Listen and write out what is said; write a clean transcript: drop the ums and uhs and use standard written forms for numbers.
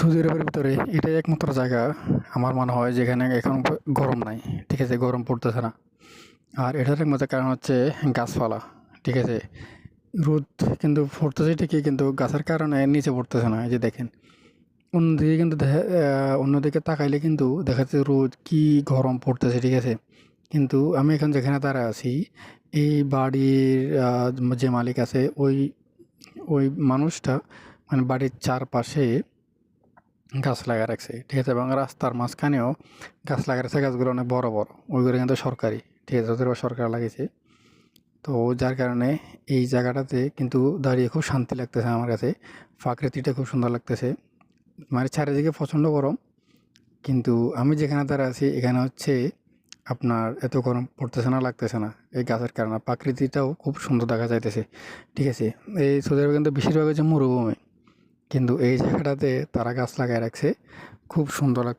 Saudi আরবের ভিতরে এটাই একমাত্র জায়গা আমার মনে হয় যেখানে এখন গরম নাই, ঠিক আছে? গরম পড়তেছে না। আর এটার একমাত্র কারণ হচ্ছে গাছপালা, ঠিক আছে? রোদ কিন্তু পড়তেছে ঠিকই, কিন্তু গাছের কারণে নিচে পড়তেছে না। এই যে দেখেন, অন্যদিকে কিন্তু অন্যদিকে তাকাইলে কিন্তু দেখা যাচ্ছে রোদ কি গরম পড়তেছে, ঠিক আছে? কিন্তু আমি এখন যেখানে দাঁড়ায় আছি, এই বাড়ির যে মালিক আছে ওই ওই মানুষটা মানে বাড়ির চারপাশে গাছ লাগায় রাখছে, ঠিক আছে? এবং রাস্তার মাঝখানেও গাছ লাগায় রাখছে, গাছগুলো অনেক বড় বড়। ওইগুলো কিন্তু সরকারি, ঠিক আছে? ওদের সরকার লাগিয়েছে। তো যার কারণে এই জায়গাটাতে কিন্তু দাঁড়িয়ে খুব শান্তি লাগতেছে আমার কাছে। প্রকৃতিটা খুব সুন্দর লাগতেছে। মানে চারিদিকে প্রচণ্ড গরম, কিন্তু আমি যেখানে দাঁড়ায় আছি এখানে হচ্ছে আপনার এত গরম পড়তেছে না, লাগতেছে না। এই গাছের কারণে প্রকৃতিটাও খুব সুন্দর দেখা যাইতেছে, ঠিক আছে? এই সৌদি আরবে কিন্তু বেশিরভাগ হচ্ছে মরুভূমি, কিন্তু এই জায়গাটাতে তারা গাছ লাগায় রাখছে, খুব সুন্দর লাগছে।